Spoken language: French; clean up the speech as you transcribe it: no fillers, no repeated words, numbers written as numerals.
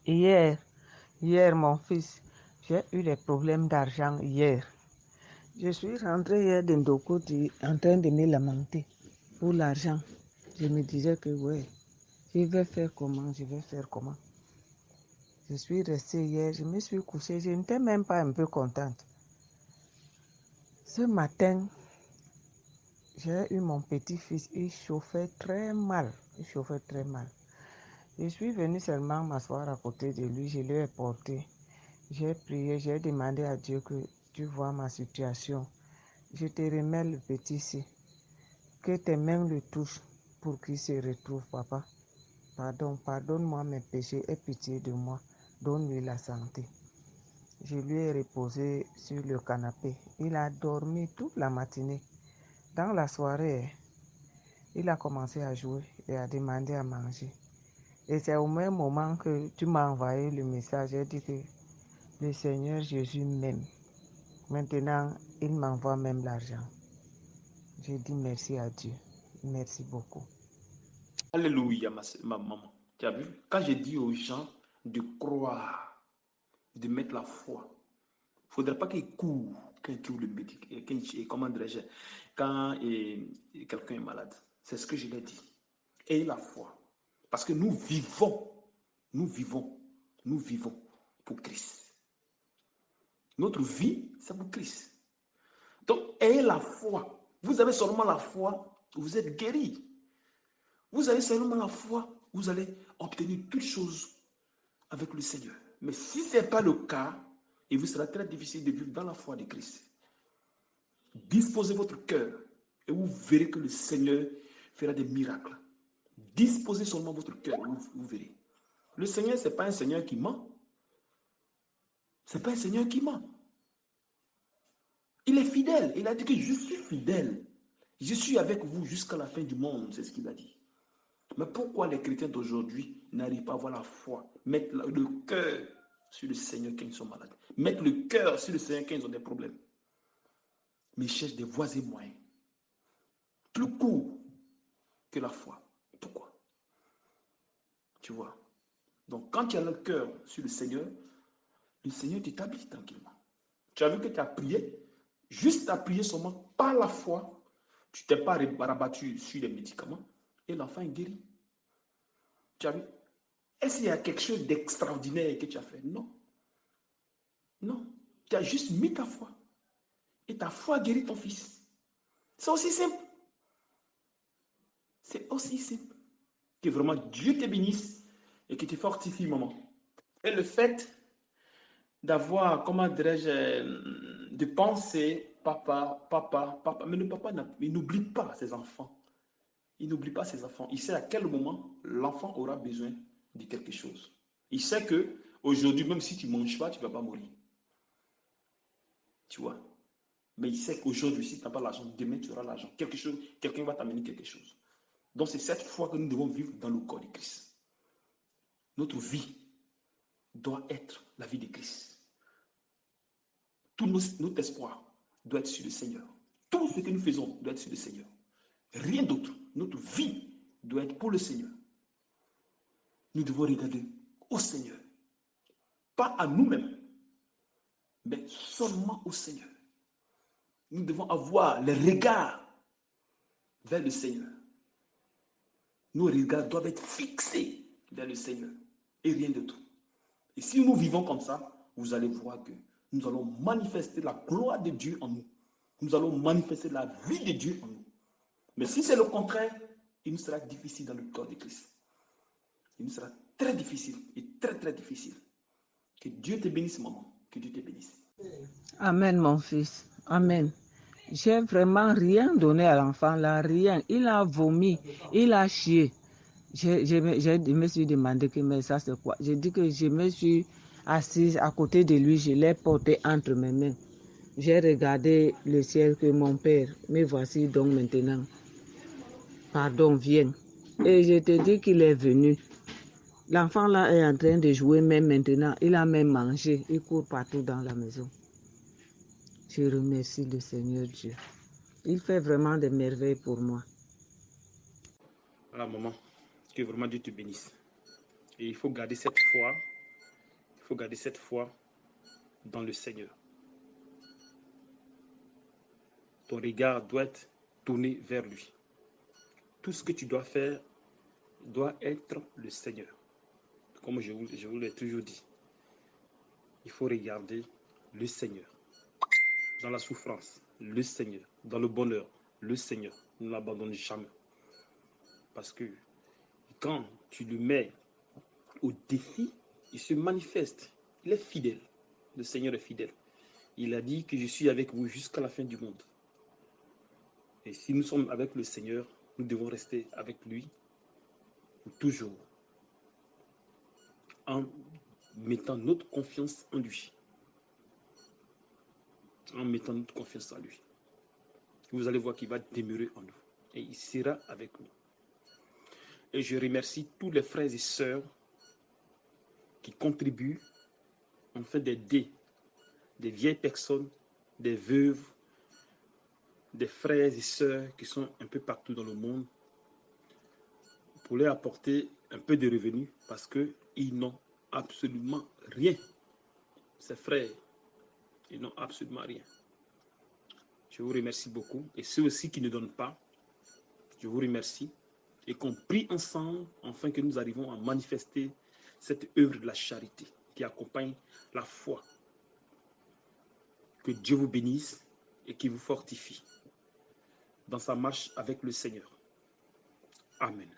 Hier, hier, mon fils, j'ai eu des problèmes d'argent hier. Je suis rentrée hier de Ndokoti en train de me lamenter pour l'argent. Je me disais que ouais, je vais faire comment, je vais faire comment. Je suis restée hier, je me suis couchée, je n'étais même pas un peu contente. Ce matin, j'ai eu mon petit-fils, il chauffait très mal. Il chauffait très mal. Je suis venue seulement m'asseoir à côté de lui, je lui ai porté. J'ai prié, j'ai demandé à Dieu que tu vois ma situation. Je te remets le petit-ci. Que tes mains le touchent pour qu'il se retrouve, papa. Pardonne-moi mes péchés, aie pitié de moi. Donne-lui la santé. Je lui ai reposé sur le canapé. Il a dormi toute la matinée. Dans la soirée, il a commencé à jouer et à demander à manger. Et c'est au même moment que tu m'as envoyé le message. J'ai dit que le Seigneur Jésus m'aime. Maintenant, il m'envoie même l'argent. Je dis merci à Dieu. Merci beaucoup. Alléluia, ma maman. Tu as vu? Quand j'ai dit aux gens de croire, de mettre la foi, il ne faudrait pas qu'ils courent quand ils courent le médicament. Comment dirais-je? Quand quelqu'un est malade. C'est ce que je l'ai dit. Ayez la foi. Parce que nous vivons, nous vivons, nous vivons pour Christ. Notre vie, c'est pour Christ. Donc, ayez la foi. Vous avez seulement la foi, vous êtes guéri. Vous avez seulement la foi, vous allez obtenir toutes choses avec le Seigneur. Mais si ce n'est pas le cas, il vous sera très difficile de vivre dans la foi de Christ. Disposez votre cœur et vous verrez que le Seigneur fera des miracles. Disposez seulement votre cœur, vous verrez. Le Seigneur, ce n'est pas un Seigneur qui ment. Ce n'est pas un Seigneur qui ment. Il est fidèle. Il a dit que je suis fidèle. Je suis avec vous jusqu'à la fin du monde, c'est ce qu'il a dit. Mais pourquoi les chrétiens d'aujourd'hui n'arrivent pas à avoir la foi, mettre le cœur sur le Seigneur quand ils sont malades, mettre le cœur sur le Seigneur quand ils ont des problèmes? Mais ils cherchent des voies et moyens plus courts que la foi. Pourquoi? Tu vois? Donc, quand tu as le cœur sur le Seigneur t'établit tranquillement. Tu as vu que tu as prié, juste à prier seulement par la foi, tu t'es pas rabattu sur les médicaments et l'enfant est guéri. Tu as vu? Est-ce qu'il y a quelque chose d'extraordinaire que tu as fait? Non. Non. Tu as juste mis ta foi. Et ta foi guérit ton fils. C'est aussi simple. C'est aussi simple. Que vraiment Dieu te bénisse et que te fortifie, maman. Et le fait d'avoir, comment dirais-je, de penser, papa, papa, papa. Mais le papa, il n'oublie pas ses enfants. Il n'oublie pas ses enfants. Il sait à quel moment l'enfant aura besoin de quelque chose. Il sait que aujourd'hui, même si tu ne manges pas, tu ne vas pas mourir. Tu vois? Mais il sait qu'aujourd'hui, si tu n'as pas l'argent, demain tu auras l'argent. Quelque chose, quelqu'un va t'amener quelque chose. Donc c'est cette foi que nous devons vivre dans le corps de Christ. Notre vie doit être la vie de Christ. Tout notre espoir doit être sur le Seigneur. Tout ce que nous faisons doit être sur le Seigneur. Rien d'autre. Notre vie doit être pour le Seigneur. Nous devons regarder au Seigneur. Pas à nous-mêmes, mais seulement au Seigneur. Nous devons avoir le regard vers le Seigneur. Nos regards doivent être fixés vers le Seigneur et rien d'autre. Et si nous vivons comme ça, vous allez voir que nous allons manifester la gloire de Dieu en nous. Nous allons manifester la vie de Dieu en nous. Mais si c'est le contraire, il nous sera difficile dans le corps de Christ. Il nous sera très difficile et très très difficile. Que Dieu te bénisse, maman. Que Dieu te bénisse. Amen, mon fils. Amen. J'ai vraiment rien donné à l'enfant là, rien. Il a vomi, il a chié. Je me suis demandé que mais ça c'est quoi. J'ai dit que je me suis assise à côté de lui, je l'ai porté entre mes mains. J'ai regardé le ciel que mon père, me voici donc maintenant. Pardon, viens. Et je te dis qu'il est venu. L'enfant là est en train de jouer même maintenant. Il a même mangé. Il court partout dans la maison. Je remercie le Seigneur Dieu. Il fait vraiment des merveilles pour moi. Voilà, maman. Que vraiment Dieu te bénisse. Et il faut garder cette foi. Il faut garder cette foi dans le Seigneur. Ton regard doit être tourné vers lui. Tout ce que tu dois faire doit être le Seigneur. Comme je vous l'ai toujours dit. Il faut regarder le Seigneur. Dans la souffrance, le Seigneur. Dans le bonheur, le Seigneur. Ne l'abandonne jamais. Parce que quand tu le mets au défi, il se manifeste. Il est fidèle. Le Seigneur est fidèle. Il a dit que je suis avec vous jusqu'à la fin du monde. Et si nous sommes avec le Seigneur, nous devons rester avec lui toujours, en mettant notre confiance en lui. En mettant notre confiance en lui. Vous allez voir qu'il va demeurer en nous. Et il sera avec nous. Et je remercie tous les frères et sœurs qui contribuent afin d'aider des vieilles personnes, des veuves, des frères et sœurs qui sont un peu partout dans le monde pour leur apporter un peu de revenus parce qu'ils n'ont absolument rien. Ces frères, ils n'ont absolument rien. Je vous remercie beaucoup. Et ceux aussi qui ne donnent pas, je vous remercie. Et qu'on prie ensemble afin que nous arrivons à manifester cette œuvre de la charité qui accompagne la foi. Que Dieu vous bénisse et qu'il vous fortifie dans sa marche avec le Seigneur. Amen.